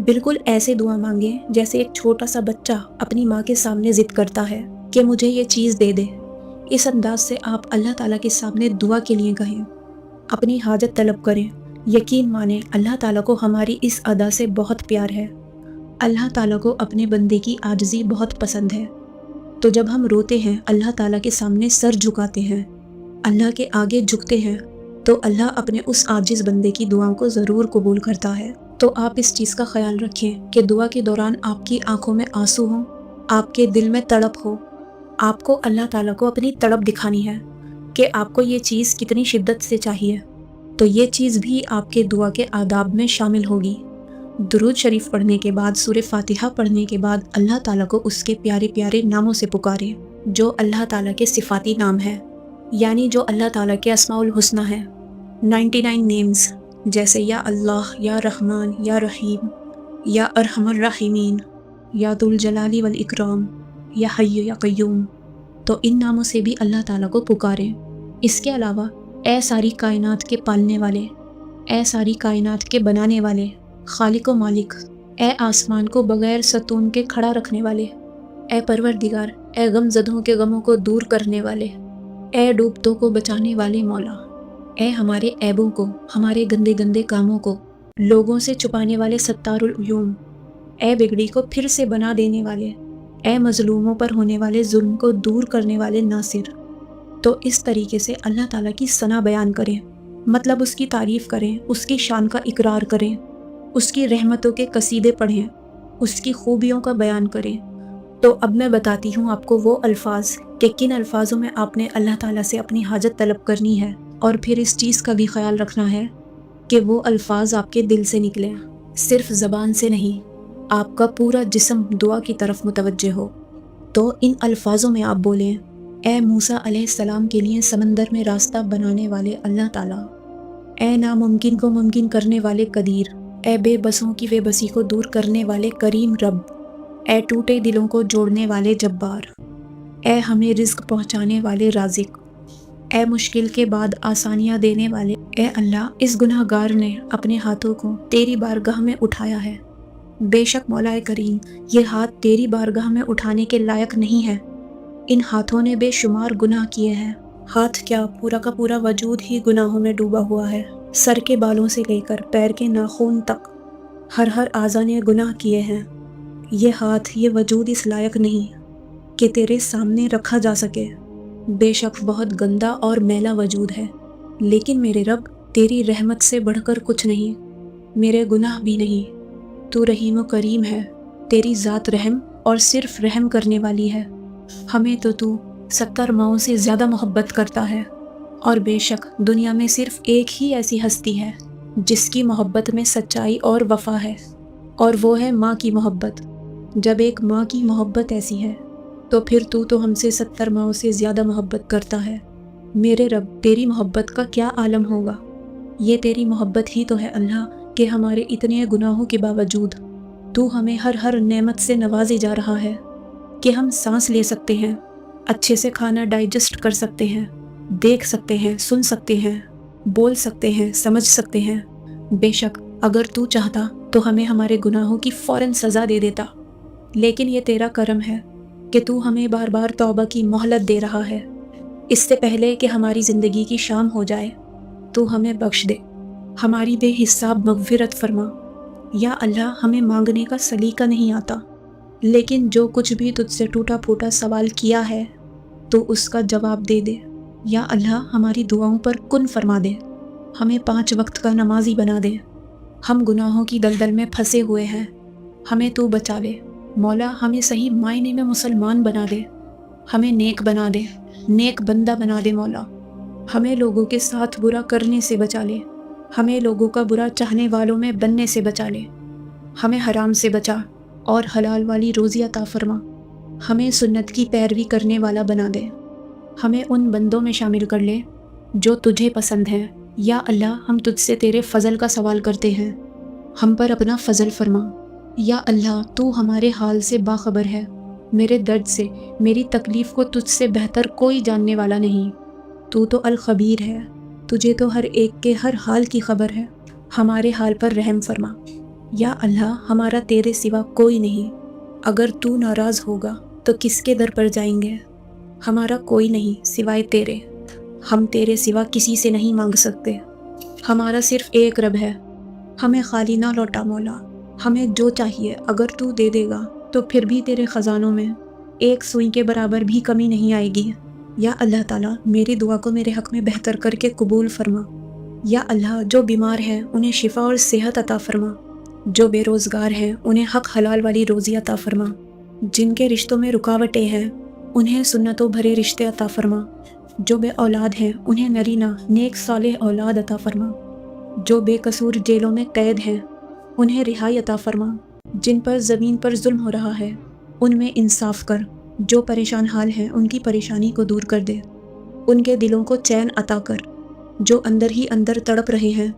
بالکل ایسے دعا مانگیں جیسے ایک چھوٹا سا بچہ اپنی ماں کے سامنے ضد کرتا ہے کہ مجھے یہ چیز دے دے۔ اس انداز سے آپ اللہ تعالیٰ کے سامنے دعا کے لیے کہیں، اپنی حاجت طلب کریں۔ یقین مانیں اللہ تعالیٰ کو ہماری اس ادا سے بہت پیار ہے۔ اللہ تعالیٰ کو اپنے بندے کی عاجزی بہت پسند ہے۔ تو جب ہم روتے ہیں، اللہ تعالیٰ کے سامنے سر جھکاتے ہیں، اللہ کے آگے جھکتے ہیں، تو اللہ اپنے اس عاجز بندے کی دعاؤں کو ضرور قبول کرتا ہے۔ تو آپ اس چیز کا خیال رکھیں کہ دعا کے دوران آپ کی آنکھوں میں آنسو ہوں، آپ کے دل میں تڑپ ہو۔ آپ کو اللہ تعالیٰ کو اپنی تڑپ دکھانی ہے کہ آپ کو یہ چیز کتنی شدت سے چاہیے، تو یہ چیز بھی آپ کے دعا کے آداب میں شامل ہوگی۔ درود شریف پڑھنے کے بعد، سورہ فاتحہ پڑھنے کے بعد اللہ تعالیٰ کو اس کے پیارے پیارے ناموں سے پکاریں جو اللہ تعالیٰ کے صفاتی نام ہیں، یعنی جو اللہ تعالیٰ کے اسماء الحسنی ہیں، 99 نیمز، جیسے یا اللہ، یا رحمان، یا رحیم، یا ارحم الراحمین، یا ذو الجلال والاکرام، یا حی یا قیوم۔ تو ان ناموں سے بھی اللہ تعالیٰ کو پکاریں۔ اس کے علاوہ اے ساری کائنات کے پالنے والے، اے ساری کائنات کے بنانے والے، خالق و مالک، اے آسمان کو بغیر ستون کے کھڑا رکھنے والے، اے پروردگار، اے غم زدوں کے غموں کو دور کرنے والے، اے ڈوبتوں کو بچانے والے مولا، اے ہمارے عیبوں کو، ہمارے گندے گندے کاموں کو لوگوں سے چھپانے والے ستار العیوم، اے بگڑی کو پھر سے بنا دینے والے، اے مظلوموں پر ہونے والے ظلم کو دور کرنے والے ناصر۔ تو اس طریقے سے اللہ تعالیٰ کی ثنا بیان کریں، مطلب اس کی تعریف کریں، اس کی شان کا اقرار کریں، اس کی رحمتوں کے قصیدے پڑھیں، اس کی خوبیوں کا بیان کریں۔ تو اب میں بتاتی ہوں آپ کو وہ الفاظ کہ کن الفاظوں میں آپ نے اللہ تعالیٰ سے اپنی حاجت طلب کرنی ہے، اور پھر اس چیز کا بھی خیال رکھنا ہے کہ وہ الفاظ آپ کے دل سے نکلیں، صرف زبان سے نہیں، آپ کا پورا جسم دعا کی طرف متوجہ ہو۔ تو ان الفاظوں میں آپ بولیں، اے موسیٰ علیہ السلام کے لیے سمندر میں راستہ بنانے والے اللہ تعالیٰ، اے ناممکن کو ممکن کرنے والے قدیر، اے بے بسوں کی بے بسی کو دور کرنے والے کریم رب، اے ٹوٹے دلوں کو جوڑنے والے جبار، اے ہمیں رزق پہنچانے والے رازق، اے مشکل کے بعد آسانیاں دینے والے۔ اے اللہ، اس گناہ گار نے اپنے ہاتھوں کو تیری بارگاہ میں اٹھایا ہے، بے شک مولا کریم یہ ہاتھ تیری بارگاہ میں اٹھانے کے لائق نہیں ہے، ان ہاتھوں نے بے شمار گناہ کیے ہیں۔ ہاتھ کیا، پورا کا پورا وجود ہی گناہوں میں ڈوبا ہوا ہے، سر کے بالوں سے لے کر پیر کے ناخن تک ہر اعضا نے گناہ کیے ہیں۔ یہ ہاتھ، یہ وجود اس لائق نہیں کہ تیرے سامنے رکھا جا سکے، بے شک بہت گندا اور میلا وجود ہے، لیکن میرے رب تیری رحمت سے بڑھ کر کچھ نہیں، میرے گناہ بھی نہیں، تو رحیم و کریم ہے، تیری ذات رحم اور صرف رحم کرنے والی ہے۔ ہمیں تو 70 ماؤں سے زیادہ محبت کرتا ہے، اور بے شک دنیا میں صرف ایک ہی ایسی ہستی ہے جس کی محبت میں سچائی اور وفا ہے، اور وہ ہے ماں کی محبت۔ جب ایک ماں کی محبت ایسی ہے تو پھر تو ہم سے 70 ماؤں سے زیادہ محبت کرتا ہے۔ میرے رب تیری محبت کا کیا عالم ہوگا، یہ تیری محبت ہی تو ہے اللہ کہ ہمارے اتنے گناہوں کے باوجود تو ہمیں ہر نعمت سے نوازے جا رہا ہے کہ ہم سانس لے سکتے ہیں، اچھے سے کھانا ڈائجسٹ کر سکتے ہیں، دیکھ سکتے ہیں، سن سکتے ہیں، بول سکتے ہیں، سمجھ سکتے ہیں۔ بے شک اگر تو چاہتا تو ہمیں ہمارے گناہوں کی فوراً سزا دے دیتا، لیکن یہ تیرا کرم ہے کہ تو ہمیں بار بار توبہ کی مہلت دے رہا ہے، اس سے پہلے کہ ہماری زندگی کی شام ہو جائے تو ہمیں بخش دے، ہماری بے حساب مغفرت فرما۔ یا اللہ، ہمیں مانگنے کا سلیقہ نہیں آتا، لیکن جو کچھ بھی تجھ سے ٹوٹا پھوٹا سوال کیا ہے تو اس کا جواب دے دے۔ یا اللہ، ہماری دعاؤں پر کن فرما دے، ہمیں 5 وقت کا نمازی بنا دے۔ ہم گناہوں کی دلدل میں پھنسے ہوئے ہیں، ہمیں تو بچا لے۔ مولا، ہمیں صحیح معنی میں مسلمان بنا دے، ہمیں نیک بنا دے، نیک بندہ بنا دے۔ مولا، ہمیں لوگوں کے ساتھ برا کرنے سے بچا لے، ہمیں لوگوں کا برا چاہنے والوں میں بننے سے بچا لے، ہمیں حرام سے بچا اور حلال والی روزی عطا فرما، ہمیں سنت کی پیروی کرنے والا بنا دے، ہمیں ان بندوں میں شامل کر لے جو تجھے پسند ہیں۔ یا اللہ، ہم تجھ سے تیرے فضل کا سوال کرتے ہیں، ہم پر اپنا فضل فرما۔ یا اللہ، تو ہمارے حال سے باخبر ہے، میرے درد سے، میری تکلیف کو تجھ سے بہتر کوئی جاننے والا نہیں، تو الخبیر ہے، تجھے تو ہر ایک کے ہر حال کی خبر ہے، ہمارے حال پر رحم فرما۔ یا اللہ ہمارا تیرے سوا کوئی نہیں، اگر تو ناراض ہوگا تو کس کے در پر جائیں گے؟ ہمارا کوئی نہیں سوائے تیرے، ہم تیرے سوا کسی سے نہیں مانگ سکتے، ہمارا صرف ایک رب ہے، ہمیں خالی نہ لوٹا مولا، ہمیں جو چاہیے اگر تو دے دے گا تو پھر بھی تیرے خزانوں میں ایک سوئی کے برابر بھی کمی نہیں آئے گی۔ یا اللہ تعالیٰ میری دعا کو میرے حق میں بہتر کر کے قبول فرما۔ یا اللہ جو بیمار ہیں انہیں شفا اور صحت عطا فرما، جو بے روزگار ہیں انہیں حق حلال والی روزی عطا فرما، جن کے رشتوں میں رکاوٹیں ہیں انہیں سنتوں بھرے رشتے عطا فرما، جو بے اولاد ہیں انہیں نرینہ نیک صالح اولاد عطا فرما، جو بے قصور جیلوں میں قید ہیں انہیں رہائی عطا فرما، جن پر زمین پر ظلم ہو رہا ہے ان میں انصاف کر، جو پریشان حال ہیں ان کی پریشانی کو دور کر دے، ان کے دلوں کو چین عطا کر، جو اندر ہی اندر تڑپ رہے ہیں،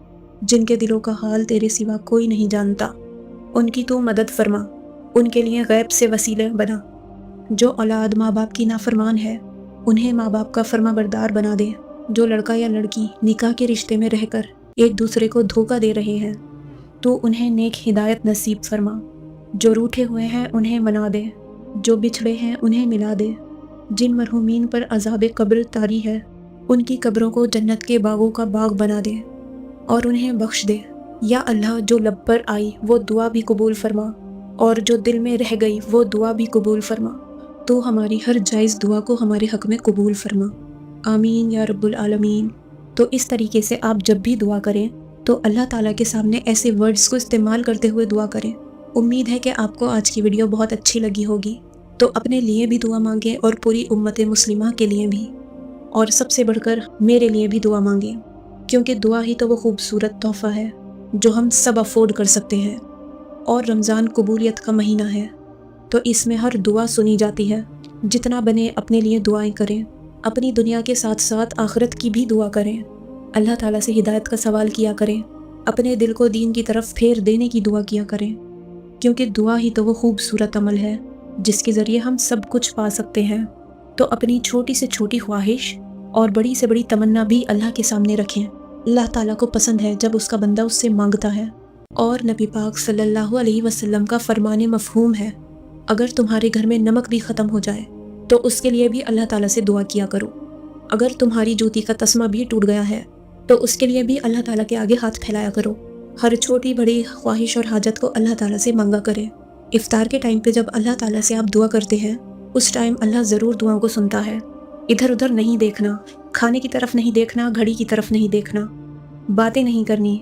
جن کے دلوں کا حال تیرے سوا کوئی نہیں جانتا، ان کی تو مدد فرما، ان کے لیے غیب سے وسیلے بنا، جو اولاد ماں باپ کی نافرمان ہے انہیں ماں باپ کا فرما بردار بنا دے، جو لڑکا یا لڑکی نکاح کے رشتے میں رہ کر ایک دوسرے کو دھوکہ دے رہے ہیں تو انہیں نیک ہدایت نصیب فرما، جو روٹھے ہوئے ہیں انہیں منا دے، جو بچھڑے ہیں انہیں ملا دے، جن مرحومین پر عذاب قبر طاری ہے ان کی قبروں کو جنت کے باغوں کا باغ بنا دے اور انہیں بخش دے۔ یا اللہ جو لب پر آئی وہ دعا بھی قبول فرما اور جو دل میں رہ گئی وہ دعا بھی قبول فرما، تو ہماری ہر جائز دعا کو ہمارے حق میں قبول فرما، آمین یا رب العالمین۔ تو اس طریقے سے آپ جب بھی دعا کریں تو اللہ تعالیٰ کے سامنے ایسے ورڈز کو استعمال کرتے ہوئے دعا کریں۔ امید ہے کہ آپ کو آج کی ویڈیو بہت اچھی لگی ہوگی، تو اپنے لیے بھی دعا مانگیں اور پوری امت مسلمہ کے لیے بھی، اور سب سے بڑھ کر میرے لیے بھی دعا مانگیں، کیونکہ دعا ہی تو وہ خوبصورت تحفہ ہے جو ہم سب افورڈ کر سکتے ہیں، اور رمضان قبولیت کا مہینہ ہے تو اس میں ہر دعا سنی جاتی ہے۔ جتنا بنے اپنے لیے دعائیں کریں، اپنی دنیا کے ساتھ ساتھ آخرت کی بھی دعا کریں، اللہ تعالیٰ سے ہدایت کا سوال کیا کریں، اپنے دل کو دین کی طرف پھیر دینے کی دعا کیا کریں، کیونکہ دعا ہی تو وہ خوبصورت عمل ہے جس کے ذریعے ہم سب کچھ پا سکتے ہیں۔ تو اپنی چھوٹی سے چھوٹی خواہش اور بڑی سے بڑی تمنا بھی اللہ کے سامنے رکھیں، اللہ تعالیٰ کو پسند ہے جب اس کا بندہ اس سے مانگتا ہے، اور نبی پاک صلی اللہ علیہ وسلم کا فرمان مفہوم ہے، اگر تمہارے گھر میں نمک بھی ختم ہو جائے تو اس کے لیے بھی اللہ تعالیٰ سے دعا کیا کرو، اگر تمہاری جوتی کا تسمہ بھی ٹوٹ گیا ہے تو اس کے لیے بھی اللہ تعالیٰ کے آگے ہاتھ پھیلایا کرو، ہر چھوٹی بڑی خواہش اور حاجت کو اللہ تعالیٰ سے مانگا کریں۔ افطار کے ٹائم پہ جب اللہ تعالیٰ سے آپ دعا کرتے ہیں اس ٹائم اللہ ضرور دعاؤں کو سنتا ہے، ادھر ادھر نہیں دیکھنا، کھانے کی طرف نہیں دیکھنا، گھڑی کی طرف نہیں دیکھنا، باتیں نہیں کرنی،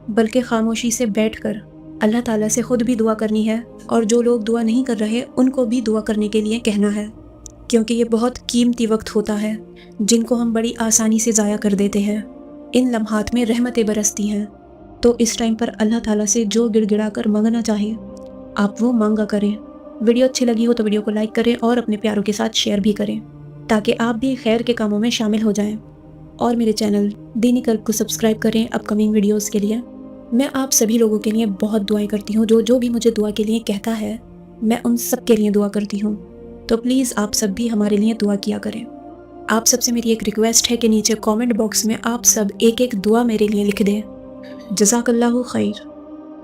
بلکہ خاموشی سے بیٹھ کر اللہ تعالیٰ سے خود بھی دعا کرنی ہے، اور جو لوگ دعا نہیں کر رہے ان کو بھی دعا کرنے کے لیے کہنا ہے، کیونکہ یہ بہت قیمتی وقت ہوتا ہے جن کو ہم بڑی آسانی سے ضائع کر دیتے ہیں۔ ان لمحات میں رحمتیں برستی ہیں، تو اس ٹائم پر اللہ تعالیٰ سے جو گڑ گڑا کر مانگنا چاہیں آپ وہ مانگا کریں۔ ویڈیو اچھی لگی ہو تو ویڈیو کو لائک کریں اور اپنے پیاروں کے ساتھ شیئر بھی کریں تاکہ آپ بھی خیر کے کاموں میں شامل ہو جائیں، اور میرے چینل دینی قلب کو سبسکرائب کریں اپ کمنگ ویڈیوز کے لیے۔ میں آپ سبھی لوگوں کے لیے بہت دعائیں کرتی ہوں، جو بھی مجھے دعا کے لیے کہتا ہے میں ان سب کے لیے دعا کرتی ہوں، تو پلیز آپ سب بھی ہمارے لیے دعا کیا کریں۔ آپ سب سے میری ایک ریکویسٹ ہے کہ نیچے کامنٹ باکس میں آپ سب ایک ایک دعا میرے لیے لکھ دیں۔ جزاک اللہ خیر۔